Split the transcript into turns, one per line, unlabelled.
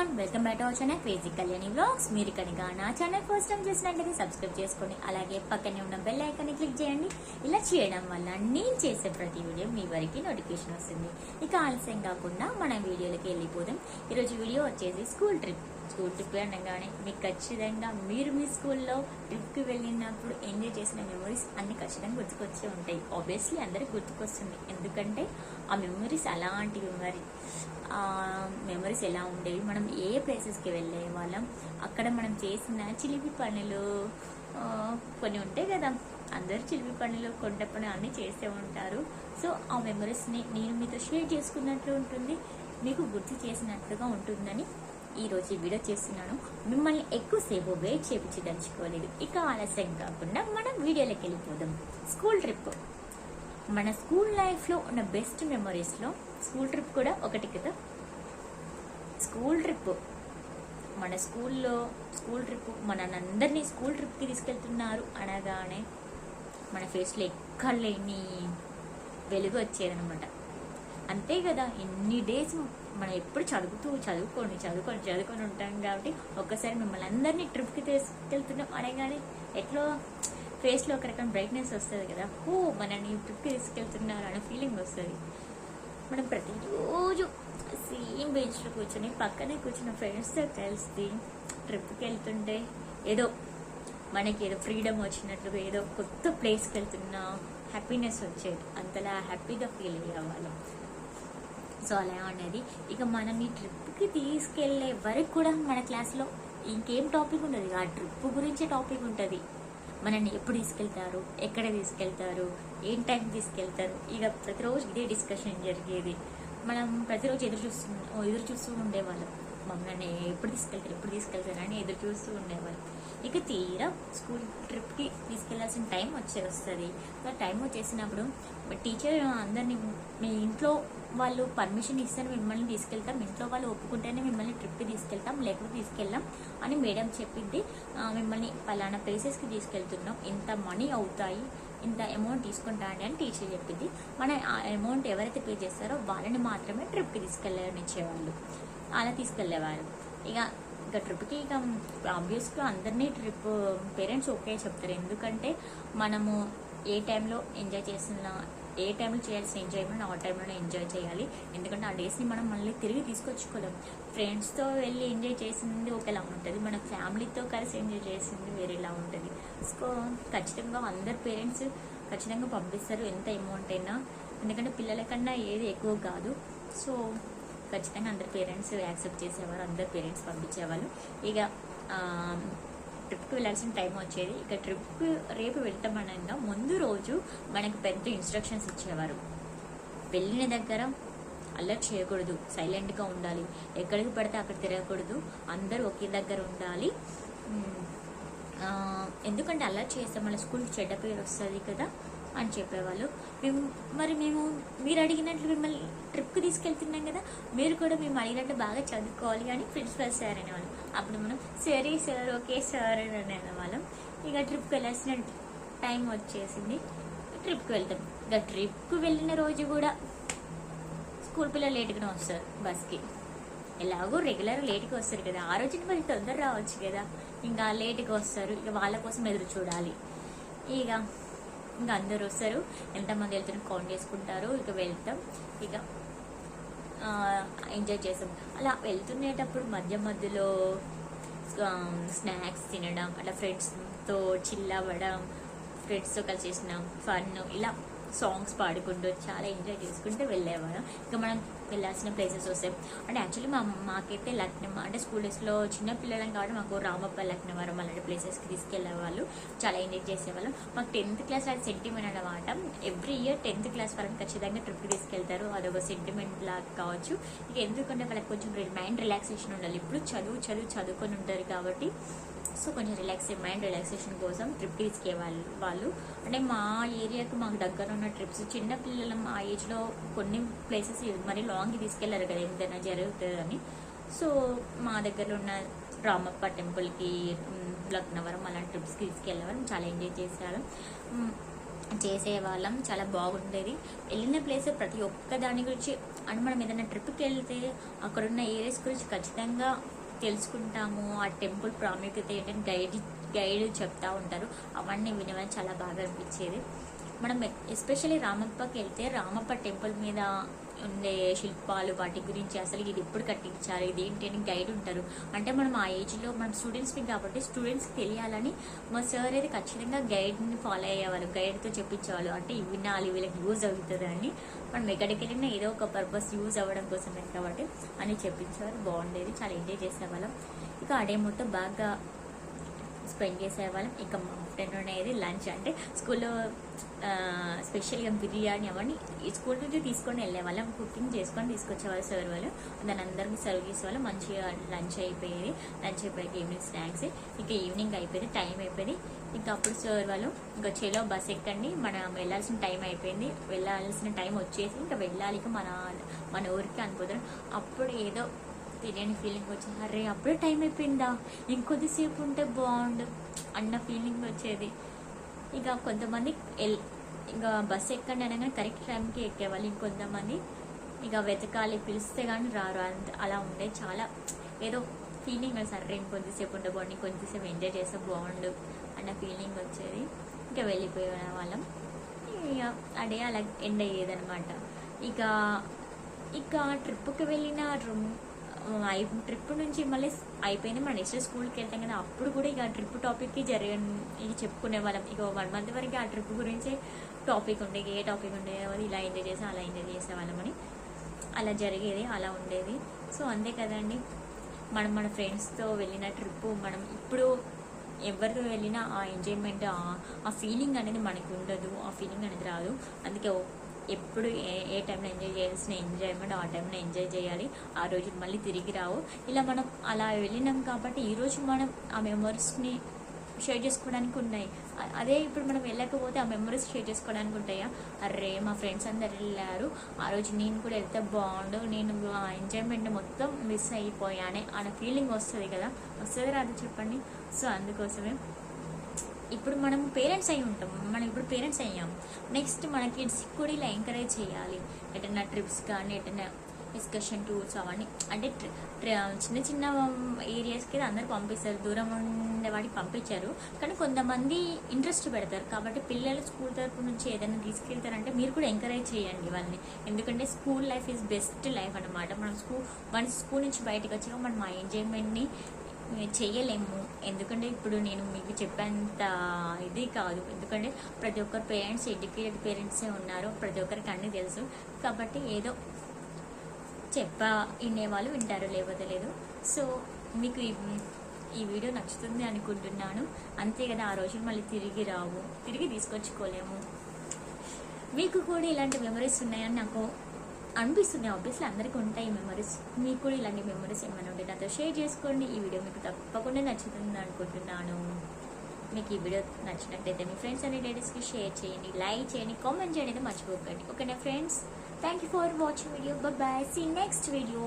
Everyone, welcome back to our channel crazy Kalyani vlogs. మీరు కనుక నా ఛానల్ ఫస్ట్ టైం చేసినట్లయితే సబ్స్క్రైబ్ చేసుకోండి, అలాగే పక్కనే ఉన్న బెల్ ఐకాన్ క్లిక్ చేయండి. ఇలా చేయడం వల్ల నేను చేసే ప్రతి వీడియో మీ వరకు నోటిఫికేషన్ వస్తుంది. ఇక ఆలస్యం కాకుండా మన వీడియోలకి వెళ్ళిపోదాం. ఈరోజు వీడియో వచ్చేసి స్కూల్ ట్రిప్ అనగానే మీకు ఖచ్చితంగా మీరు మీ స్కూల్లో ట్రిప్కి వెళ్ళినప్పుడు ఎంజాయ్ చేసిన మెమరీస్ అన్ని ఖచ్చితంగా గుర్తుకొచ్చే ఉంటాయి. ఆబ్వియస్లీ అందరికి గుర్తుకొస్తుంది, ఎందుకంటే ఆ మెమరీస్ అలాంటి మెమరీస్ ఎలా ఉండేవి, మనం ఏ ప్లేసెస్కి వెళ్ళే వాళ్ళం, అక్కడ మనం చేసిన చిలిపి పనులు కొన్ని ఉంటాయి కదా. అందరు చిలిపి పనులు, కొండ పనులు అన్నీ చేస్తూ ఉంటారు. సో ఆ మెమరీస్ని నేను మీతో షేర్ చేసుకున్నట్లు ఉంటుంది, మీకు గుర్తు చేసినట్లుగా ఉంటుందని ఈరోజు ఈ వీడియో చేస్తున్నాను. మిమ్మల్ని ఎక్కువసేపు వెయిట్ చేయించదలుచుకోలేదు. ఇక ఆలస్యం కాకుండా మనం వీడియోలోకి వెళ్ళిపోదాం. స్కూల్ ట్రిప్, మన స్కూల్ లైఫ్లో ఉన్న బెస్ట్ మెమరీస్లో స్కూల్ ట్రిప్ కూడా ఒకటి కదా. స్కూల్ ట్రిప్, మన స్కూల్ ట్రిప్ మనందరినీ స్కూల్ ట్రిప్కి తీసుకెళ్తున్నారు అనగానే మన ఫేస్లో ఎక్కడ లేని వెలుగు వచ్చేదనమాట. అంతే కదా, ఎన్ని డేస్ మనం ఎప్పుడు చదువుకొని ఉంటాం కాబట్టి ఒక్కసారి మిమ్మల్ని అందరినీ ట్రిప్కి తీసుకెళ్తున్నాం అనగానే ఎట్లా ఫేస్లో ఒక రకం బ్రైట్నెస్ వస్తుంది కదా. మనని ట్రిప్కి తీసుకెళ్తున్నారు అనే ఫీలింగ్ వస్తుంది. మనం ప్రతిరోజు సేమ్ బెంచ్లో కూర్చొని పక్కనే కూర్చున్న ఫ్రెండ్స్తో కలిసి ట్రిప్కి వెళ్తుంటే మనకి ఏదో ఫ్రీడమ్ వచ్చినట్లుగా, ఏదో కొత్త ప్లేస్కి వెళ్తున్న హ్యాపీనెస్ వచ్చేది. అంతలా హ్యాపీగా ఫీల్ అయ్యేవాళ్ళం. సో అలా ఉండేది. ఇక మనం ఈ ట్రిప్కి తీసుకెళ్లే వరకు కూడా మన క్లాస్లో ఇంకేం టాపిక్ ఉండదు, ఆ ట్రిప్ గురించే టాపిక్ ఉంటుంది. మనల్ని ఎప్పుడు తీసుకెళ్తారు, ఎక్కడ తీసుకెళ్తారు, ఏం టైం తీసుకెళ్తారు, ఇక ప్రతిరోజు ఇదే డిస్కషన్ జరిగేది. మనం ప్రతిరోజు ఎదురు చూస్తూ ఉండేవాళ్ళం. మమ్మల్ని ఎప్పుడు తీసుకెళ్తారు అని ఎదురు చూస్తూ ఉండేవాళ్ళం. ఇక తీరా స్కూల్ ట్రిప్కి తీసుకెళ్లాల్సిన టైం వస్తుంది. టైం వచ్చేసినప్పుడు టీచర్ అందరినీ, మీ ఇంట్లో వాళ్ళు పర్మిషన్ ఇస్తారు, మిమ్మల్ని తీసుకెళ్తాం, ఇంట్లో వాళ్ళు ఒప్పుకుంటేనే మిమ్మల్ని ట్రిప్కి తీసుకెళ్తాం, లేకపోతే తీసుకెళ్ళాం అని మేడం చెప్పింది. మిమ్మల్ని పలానా ప్లేసెస్కి తీసుకెళ్తున్నాం, ఇంత మనీ అవుతాయి, ఇంత అమౌంట్ తీసుకుంటాండి అని టీచర్ చెప్పింది. మన ఆ అమౌంట్ ఎవరైతే పే చేస్తారో వాళ్ళని మాత్రమే ట్రిప్కి తీసుకెళ్ళనిచ్చేవాళ్ళు, అలా తీసుకెళ్లేవారు. ఇక ట్రిప్కి ఆబ్వియస్గా అందరినీ ట్రిప్ పేరెంట్స్ ఓకే చెప్తారు, ఎందుకంటే మనము ఏ టైంలో ఎంజాయ్ చేసిన, ఏ టైంలో చేయాల్సిన ఎంజాయ్మెంట్ ఆ టైంలో ఎంజాయ్ చేయాలి. ఎందుకంటే ఆ డేస్ని మనం మళ్ళీ తిరిగి తీసుకొచ్చుకోలేం. ఫ్రెండ్స్తో వెళ్ళి ఎంజాయ్ చేసింది ఒకలా ఉంటుంది, మన ఫ్యామిలీతో కలిసి ఎంజాయ్ చేసింది వేరేలా ఉంటుంది. సో ఖచ్చితంగా అందరు పేరెంట్స్ ఖచ్చితంగా పంపిస్తారు, ఎంత అమౌంట్ అయినా, ఎందుకంటే పిల్లల కన్నా ఏది ఎక్కువ కాదు. సో ఖచ్చితంగా అందరు పేరెంట్స్ యాక్సెప్ట్ చేసేవారు, అందరు పేరెంట్స్ పంపించేవాళ్ళు. ఇక ట్రిప్కి వెళ్ళాల్సిన టైం వచ్చేది. ఇక ట్రిప్కి రేపు వెళ్తామనగా ముందు రోజు మనకు పెద్ద ఇన్స్ట్రక్షన్స్ ఇచ్చేవారు. వెళ్ళిన దగ్గర అల్లరి చేయకూడదు, సైలెంట్గా ఉండాలి, ఎక్కడికి పడితే అక్కడ తిరగకూడదు, అందరూ ఒకే దగ్గర ఉండాలి. ఎందుకంటే అల్లరి చేస్తే మన స్కూల్కి చెడ్డ పేరు వస్తుంది కదా అని చెప్పేవాళ్ళు. మీరు అడిగినట్లు మిమ్మల్ని ట్రిప్కి తీసుకెళ్తున్నాం కదా, మీరు కూడా మేము అడిగినట్టు బాగా చదువుకోవాలి అని ప్రిన్సిపల్ సార్ అనేవాళ్ళు. అప్పుడు మనం సరే సార్, ఓకే సార్ అని అనేవాళ్ళం. ఇక ట్రిప్కి వెళ్ళాల్సిన టైం వచ్చేసింది, ట్రిప్కి వెళ్తాం. ఇక ట్రిప్కి వెళ్ళిన రోజు కూడా స్కూల్ పిల్లలు లేట్గానే వస్తారు బస్కి. ఎలాగో రెగ్యులర్ లేట్గా వస్తారు కదా, ఆ రోజుకి మరి తొందర రావచ్చు కదా, ఇంకా లేట్గా వస్తారు. ఇక వాళ్ళ కోసం ఎదురు చూడాలి. ఇంకా అందరు వస్తారు, ఎంతమంది వెళ్తారు కౌంట్ చేసుకుంటారు. ఇక వెళ్తాం, ఇక ఎంజాయ్ చేస్తాం. అలా వెళ్తునేటప్పుడు మధ్యలో స్నాక్స్ తినడం, అట్లా ఫ్రెండ్స్తో చిల్ అవ్వడం, ఫ్రెండ్స్తో కలిసి చేసిన ఫన్, ఇలా సాంగ్స్ పాడుకుంటూ చాలా ఎంజాయ్ చేసుకుంటూ వెళ్ళేవాళ్ళం. ఇంకా మనం వెళ్ళాల్సిన ప్లేసెస్ వస్తాయి. అంటే యాక్చువల్లీ మాకైతే లక్నో, అంటే స్కూల్ డేస్లో చిన్న పిల్లలం కాబట్టి మాకు రామప్ప, లక్నవరం అలాంటి ప్లేసెస్కి తీసుకెళ్లేవాళ్ళు, చాలా ఎంజాయ్ చేసేవాళ్ళం. మాకు 10th క్లాస్ అది సెంటిమెంట్ అన్నమాట. ఎవ్రీ ఇయర్ 10th క్లాస్ వాళ్ళని ఖచ్చితంగా ట్రిప్కి తీసుకెళ్తారు, అదొక సెంటిమెంట్ లాగా కావచ్చు. ఇక ఎందుకంటే వాళ్ళకి కొంచెం మైండ్ రిలాక్సేషన్ ఉండాలి, ఇప్పుడు చదువుకొని ఉంటారు కాబట్టి. సో కొంచెం మైండ్ రిలాక్సేషన్ కోసం ట్రిప్కి తీసుకెళ్ళేవాళ్ళు. అంటే మా ఏరియాకు మాకు దగ్గర ఉన్న ట్రిప్స్, చిన్న పిల్లలు మా ఏజ్లో కొన్ని ప్లేసెస్ మరి లాంగ్కి తీసుకెళ్లారు కదా ఏదైనా జరుగుతుందని. సో మా దగ్గరలో ఉన్న రామప్ప టెంపుల్కి, లక్నవరం అలాంటి ట్రిప్స్కి తీసుకెళ్ళేవారు, చాలా ఎంజాయ్ చేసేవాళ్ళం. చేసేవాళ్ళం. చాలా బాగుండేది. వెళ్ళిన ప్లేస్ ప్రతి ఒక్క దాని గురించి అండ్ మనం ఏదైనా ట్రిప్కి వెళ్తే అక్కడున్న ఏరియాస్ గురించి ఖచ్చితంగా తెలుసుకుంటాము. ఆ టెంపుల్ ప్రాముఖ్యత ఏంటంటే గైడ్ చెప్తా ఉంటారు. అవన్నీ వినవని చాలా బాగా అనిపించేది. మనం ఎస్పెషల్లీ రామప్పకి వెళ్తే రామప్ప టెంపుల్ మీద ఉండే శిల్పాలు వాటి గురించి అసలు ఇది ఎప్పుడు కట్టించారు ఇది ఏంటి అని గైడ్ ఉంటారు. అంటే మనం ఆ ఏజ్లో మనం స్టూడెంట్స్ని కాబట్టి స్టూడెంట్స్కి తెలియాలని మా సార్ అయితే ఖచ్చితంగా గైడ్ని ఫాలో అయ్యేవాళ్ళు, గైడ్తో చెప్పించేవాళ్ళు. అంటే ఇవి వినాలి వీళ్ళకి యూజ్ అవుతుంది అని, మనం ఎక్కడికి వెళ్ళినా ఏదో ఒక పర్పస్ యూజ్ అవ్వడం కోసమే కాబట్టి అని చెప్పించేవారు. బాగుండేది, చాలా ఎంజాయ్ చేసేవాళ్ళం. ఇక ఆ డే మొత్తం బాగా స్పెండ్ చేసేవాళ్ళం. ఇక మా ఆఫ్టర్నూన్ అనేది లంచ్, అంటే స్కూల్లో స్పెషల్గా బిర్యానీ అవన్నీ స్కూల్ నుంచి తీసుకొని వెళ్ళేవాళ్ళం. కుకింగ్ చేసుకొని తీసుకొచ్చేవాళ్ళు సార్ వాళ్ళు. దాని అందరికీ సర్వ్ చేసేవాళ్ళు. మంచిగా లంచ్ అయిపోయేది. లంచ్ అయిపోయాక ఈవినింగ్ స్నాక్స్. ఇక ఈవినింగ్ అయిపోయింది, టైం అయిపోయింది. ఇంకా అప్పుడు సార్ వాళ్ళు ఇంకా చెలో బస్ ఎక్కండి, మనం వెళ్ళాల్సిన టైం అయిపోయింది, వెళ్ళాల్సిన టైం వచ్చేసి ఇంకా వెళ్ళాలి ఇక మన ఊరికి అనుకుంటారు. అప్పుడు ఏదో తెలియని ఫీలింగ్ వచ్చింది. అరే అప్పుడే టైం అయిపోయిందా, ఇంకొద్దిసేపు ఉంటే బాగుండు అన్న ఫీలింగ్ వచ్చేది. ఇక కొంతమంది ఇంకా బస్సు ఎక్కండి అనగానే కరెక్ట్ టైంకి ఎక్కేవాళ్ళు. ఇంకొంతమంది ఇక వెతకాలి, పిలిస్తే కానీ రారు. అలా ఉండే చాలా ఏదో ఫీలింగ్ సరే ఇంకొద్దిసేపు ఉంటే బాగుండి, కొద్దిసేపు ఎంజాయ్ చేస్తే బాగుండు అన్న ఫీలింగ్ వచ్చేది. ఇంకా వెళ్ళిపోయే వాళ్ళం. ఇక అదే అలా ఎండ్ అయ్యేదనమాట. ఇక ట్రిప్కి వెళ్ళిన ట్రిప్ నుంచి మళ్ళీ అయిపోయింది. మన నెక్స్ట్ స్కూల్కి వెళ్తాం కదా, అప్పుడు కూడా ఇక ట్రిప్ టాపిక్కి ఇది చెప్పుకునే వాళ్ళం. ఇక 1 month వరకు ఆ ట్రిప్ గురించి టాపిక్ ఉండే, ఏ టాపిక్ ఉండేది, ఇలా ఎంజాయ్ చేసాం అలా ఎంజాయ్ చేసేవాళ్ళమని అలా జరిగేది, అలా ఉండేది. సో అంతే కదండి, మన ఫ్రెండ్స్తో వెళ్ళిన ట్రిప్పు మనం ఇప్పుడు ఎవరితో వెళ్ళినా ఆ ఎంజాయ్మెంట్, ఆ ఫీలింగ్ అనేది మనకు ఉండదు, ఆ ఫీలింగ్ అనేది రాదు. అందుకే ఎప్పుడు ఏ టైంలో ఎంజాయ్ చేయాల్సిన ఎంజాయ్మెంట్ ఆ టైంలో ఎంజాయ్ చేయాలి. ఆ రోజు మళ్ళీ తిరిగి రావు. ఇలా మనం అలా వెళ్ళినాం కాబట్టి ఈరోజు మనం ఆ మెమరీస్ని షేర్ చేసుకోవడానికి ఉన్నాయి. అదే ఇప్పుడు మనం వెళ్ళకపోతే ఆ మెమరీస్ షేర్ చేసుకోవడానికి ఉంటాయా? అరే మా ఫ్రెండ్స్ అందరు వెళ్ళారు, ఆ రోజు నేను కూడా వెళ్తే బాగుండు, నేను ఆ ఎంజాయ్మెంట్ మొత్తం మిస్ అయిపోయానే అనే ఫీలింగ్ వస్తుంది కదా, వస్తుంది రాదు చెప్పండి. సో అందుకోసమే ఇప్పుడు మనం పేరెంట్స్ అయి ఉంటాం, మనం ఇప్పుడు పేరెంట్స్ అయ్యాం. నెక్స్ట్ మన కిడ్స్కి కూడా ఇలా ఎంకరేజ్ చేయాలి. ఎటైనా ట్రిప్స్ కానీ ఎటైనా ఎక్స్కర్షన్ టూర్స్ అవన్నీ, అంటే చిన్న చిన్న ఏరియాస్కి అందరు పంపిస్తారు, దూరం ఉండే వాడికి పంపించారు. కానీ కొంతమంది ఇంట్రెస్ట్ పెడతారు కాబట్టి పిల్లలు స్కూల్ తరపు నుంచి ఏదైనా తీసుకెళ్తారంటే మీరు కూడా ఎంకరేజ్ చేయండి వాళ్ళని. ఎందుకంటే school life is best life అనమాట. మనం స్కూల్ నుంచి బయటకు వచ్చాక మనం ఆ ఎంజాయ్మెంట్ని చెయ్యలేము. ఎందుకంటే ఇప్పుడు నేను మీకు చెప్పేంత ఇది కాదు, ఎందుకంటే ప్రతి ఒక్కరు పేరెంట్స్ ఎడ్యుకేటెడ్ పేరెంట్సే ఉన్నారు, ప్రతి ఒక్కరికి అన్నీ తెలుసు. కాబట్టి ఏదో వినేవాళ్ళు వింటారు, లేకపోతే లేదు. సో మీకు ఈ వీడియో నచ్చుతుంది అనుకుంటున్నాను. అంతే కదా, ఆ రోజులు మళ్ళీ తిరిగి రావు, తిరిగి తీసుకొచ్చుకోలేము. మీకు కూడా ఇలాంటి మెమరీస్ ఉన్నాయని నాకు అనిపిస్తుంది. ఆబ్వియస్లీ అందరికీ ఉంటాయి మెమరీస్. మీకు కూడా ఇలాంటి మెమరీస్ ఏమైనా ఉంటే నాతో షేర్ చేసుకోండి. ఈ వీడియో మీకు తప్పకుండా నచ్చుతుంది అనుకుంటున్నాను. మీకు ఈ వీడియో నచ్చినట్టయితే మీ ఫ్రెండ్స్ అండ్ రిలేటివ్స్కి షేర్ చేయండి, లైక్ చేయండి, కామెంట్ చేయడం మర్చిపోకండి. ఓకేనా friends, thank you for watching video. Bye, see next video.